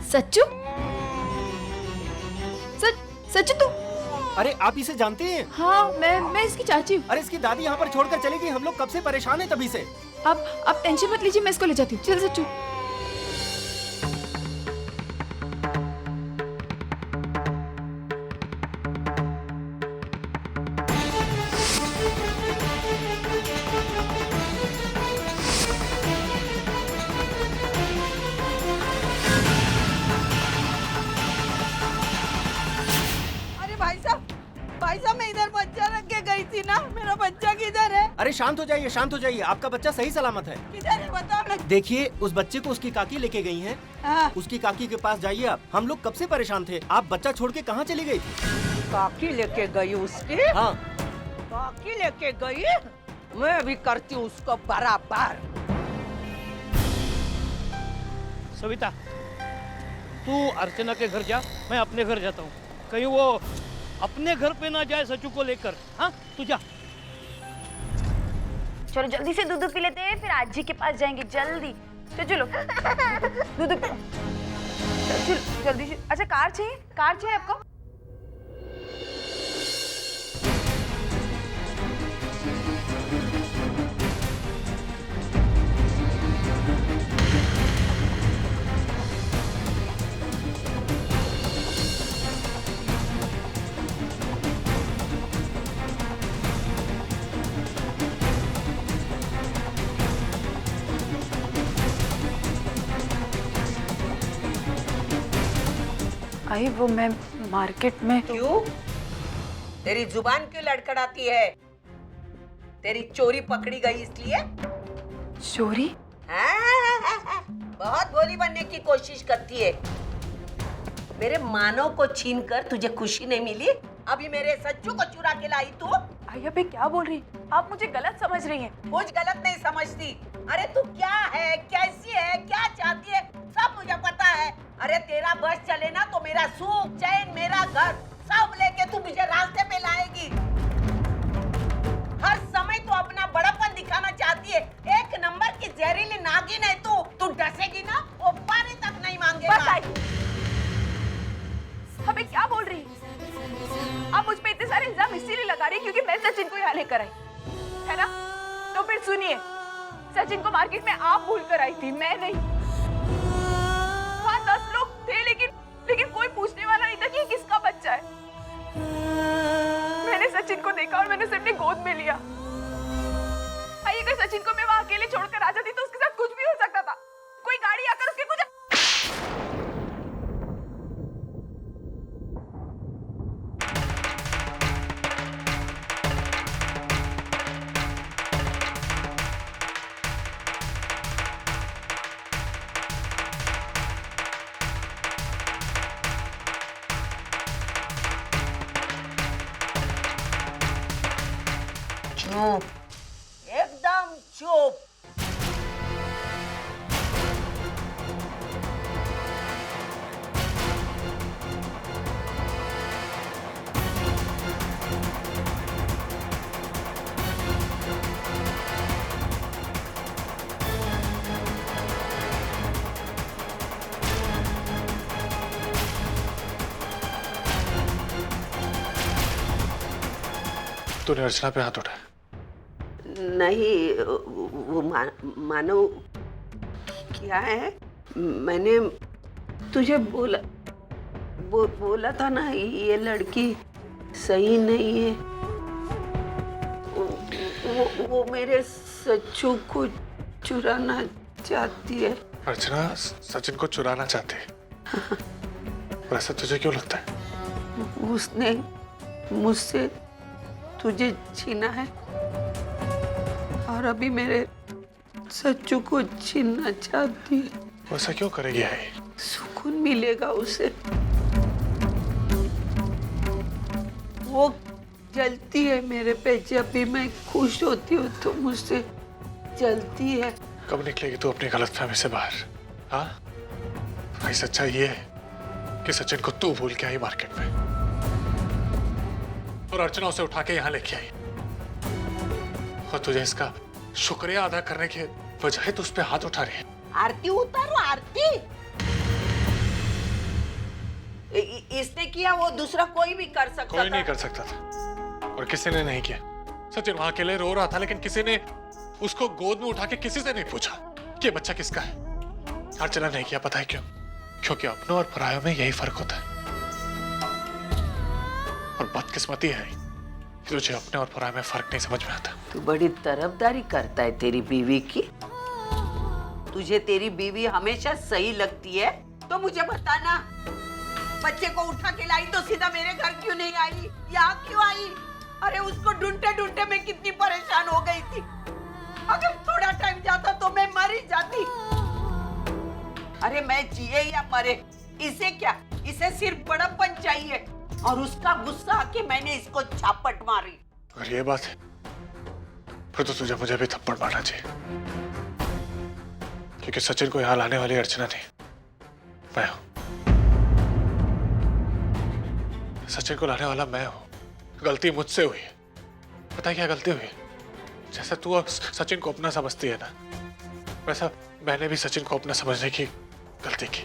सच्चू? सच्चू तू? अरे आप इसे जानते हैं? हाँ, मैं इसकी चाची हूँ। अरे इसकी दादी यहाँ पर छोड़कर चली गई, हम लोग कब से परेशान हैं तभी से। आप टेंशन मत लीजिए, मैं इसको ले जाती हूँ। चल सच्चू। भाई साहब मैं इधर बच्चा रख के गई थी ना, मेरा बच्चा किधर है? अरे शांत हो जाइए, शांत हो जाइए, आपका बच्चा सही सलामत है। किधर है बताओ ना। देखिए उस बच्चे को उसकी काकी लेके गई हैं। हाँ। उसकी काकी के पास जाइए आप। हम लोग कब से परेशान थे, आप बच्चा छोड़ के कहाँ चली गई थी? काकी लेके गई उसकी? हाँ। काकी लेके गई? मैं भी करती हूँ उसको बराबर। सविता, तू अर्चना के घर जा, मैं अपने घर जाता हूँ। कहीं वो अपने घर पे ना जाए सच्चू को लेकर। हाँ, तू जा। चलो जल्दी से दूध पी लेते हैं, फिर आजी के पास जाएंगे जल्दी। चलो दूध पी। चलो जल्दी से। अच्छा कार चाहिए आपको? आई वो मैं मार्केट में। क्यों? तेरी जुबान क्यों लड़खड़ाती है? तेरी चोरी पकड़ी गई इसलिए? चोरी? बहुत भोली बनने की कोशिश करती है। मेरे मानव को छीनकर तुझे खुशी नहीं मिली, अभी मेरे सच्चू को चुरा के लाई तू। आया पे क्या बोल रही? आप मुझे गलत समझ रही हैं। कुछ गलत नहीं समझती। अरे तू क्या है, कैसी है, क्या चाहती है, सब मुझे पता है। अरे तेरा बस चले ना तो मेरा सुख चैन, मेरा घर सब लेके तू मुझे रास्ते पे लाएगी। हर समय तू अपना बड़ापन दिखाना चाहती है। एक नंबर की जहरीली नागिन है तू। तू डसेगी ना, वो पानी तक नहीं मांगेगा। बस आई। अबे क्या बोल रही? आप मुझ पे इतने सारे इल्जाम इसीलिए लगा रही क्योंकि मैं सचिन को यहाँ लेकर आई, है ना? तो फिर सुनिए, सचिन को मार्केट में आप भूल कर आई थी, मैं नहीं। वहाँ 10 लोग थे लेकिन कोई पूछने वाला नहीं था कि किसका बच्चा है। मैंने सचिन को देखा और मैंने उसे अपनी गोद में लिया। भाई अगर सचिन को मैं वहाँ अकेले छोड़कर आ जाती तो उसके साथ कुछ भी हो सकता था। कोई गाड़ी आकर उसके कुछ। चुप, एकदम चुप। तूने अर्चना पे हाथ उठाया? नहीं, वो मानो क्या है, मैंने तुझे बोला था ना, ये लड़की सही नहीं है। वो मेरे सच्चू को चुराना चाहती है। अर्चना सचिन को चुराना चाहती है? वैसा तुझे क्यों लगता है? उसने मुझसे तुझे छीना है और अभी मेरे सच्चू को छीनना चाहती है। वैसा क्यों करेगी? है सुकून मिलेगा उसे। वो जलती है मेरे पे, जब भी मैं खुश होती हूँ तो मुझसे जलती है। कब निकलेगी तू अपनी गलतफहमी से बाहर? हाँ, भाई सच्चाई ये है कि सचिन को तू भूल के आई मार्केट में और अर्चना उसे उठा के यहाँ लेके आई, और तुझे इसका शुक्रिया अदा करने के बजाय तू उस पे हाथ उठा रही है। आरती उतारो, आरती। इसने किया, वो दूसरा कोई भी कर सकता कोई था। नहीं कर सकता था और किसी ने नहीं किया। सचिन वहां अकेले रो रहा था, लेकिन किसी ने उसको गोद में उठा के किसी से नहीं पूछा कि ये बच्चा किसका है। अर्चना नहीं किया, पता है क्यों? क्योंकि अपनों और परायों में यही फर्क होता है। और बदकिस्मती है कि तुझे अपने और पराये में फर्क नहीं समझ में आता। तू बड़ी तरफदारी करता है तेरी बीवी की। तुझे तेरी बीवी हमेशा सही लगती है तो मुझे बताना। बच्चे को उठा के लाई तो सीधा मेरे घर क्यों नहीं आई? यहाँ क्यों आई? अरे उसको ढूंढते ढूंढते मैं कितनी परेशान हो गई थी। अगर थोड़ा टाइम जाता तो मैं मर ही जाती। अरे मैं जिए या मरे, इसे क्या? इसे सिर्फ बड़प्पन चाहिए। और उसका गुस्सा आके मैंने इसको झापट मारी। अगर ये बात है फिर तो तुझे मुझे भी थप्पड़ मारना चाहिए, क्योंकि सचिन को यहाँ लाने वाली अर्चना नहीं, मैं हूं। सचिन को लाने वाला मैं हूं। गलती मुझसे हुई है। पता है क्या गलती हुई? जैसा तू अब सचिन को अपना समझती है ना, वैसा मैंने भी सचिन को अपना समझने की गलती की।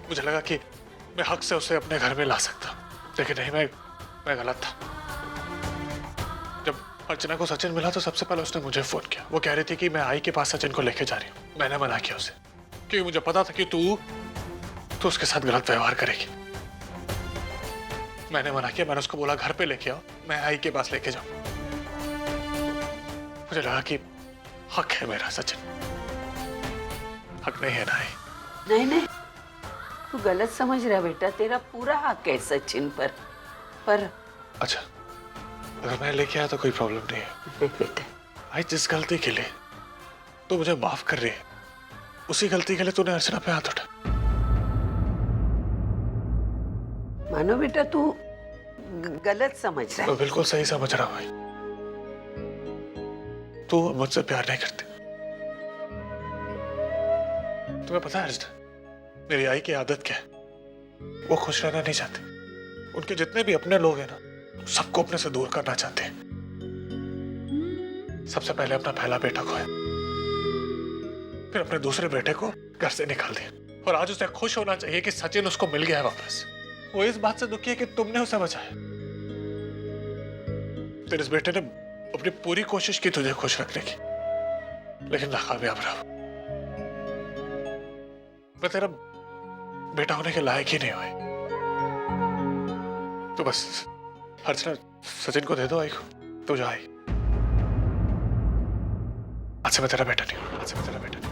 मुझे लगा कि मैं हक से उसे अपने घर में ला सकता, लेकिन नहीं, मैं गलत था। जब अर्चना को सचिन मिला तो सबसे पहले उसने मुझे फोन किया। वो कह रही थी कि मैं आई के पास सचिन को लेके जा रही हूँ। मैंने मना किया उसे, क्योंकि मुझे पता था कि तू उसके साथ गलत व्यवहार करेगी। मैंने मना किया। मैंने उसको बोला घर पे लेके आओ, मैं आई के पास लेके जाऊं। मुझे लगा कि हक है मेरा सचिन, हक नहीं है ना आई। नहीं नहीं, तू गलत समझ रहा बेटा। तेरा पूरा हक है सचिन पर अच्छा, अगर मैं लेके आया तो कोई प्रॉब्लम नहीं है। बेटा, आई जिस गलती के लिए तू मुझे माफ कर रही है, उसी गलती के लिए तूने अर्चना पे हाथ उठा। मानो बेटा तू गलत समझ रहा है। मैं बिल्कुल सही समझ रहा हूं भाई। तू मुझसे प्यार नहीं करती। तुम्हें पता है अर्चना, मेरी आई की आदत क्या है? वो खुश रहना नहीं चाहती। उनके जितने भी अपने लोग हैं ना, सबको अपने से दूर करना चाहते हैं। सबसे पहले अपना पहला बेटा खोया, फिर अपने दूसरे बेटे को घर से निकाल दिया। और आज उसे खुश होना चाहिए कि सचिन उसको मिल गया है वापस। वो इस बात से दुखी है कि तुमने उसे बचाया। तेरे इस बेटे ने अपनी पूरी कोशिश की तुझे खुश रखने की, लेकिन नाकामयाब रहा। मैं तेरा बेटा होने के लायक ही नहीं हुए। तो बस अर्चना, सचिन को दे दो आई को, तो जा आई। आज से मैं तेरा बेटा नहीं हूं। आज से मैं तेरा बेटा नहीं।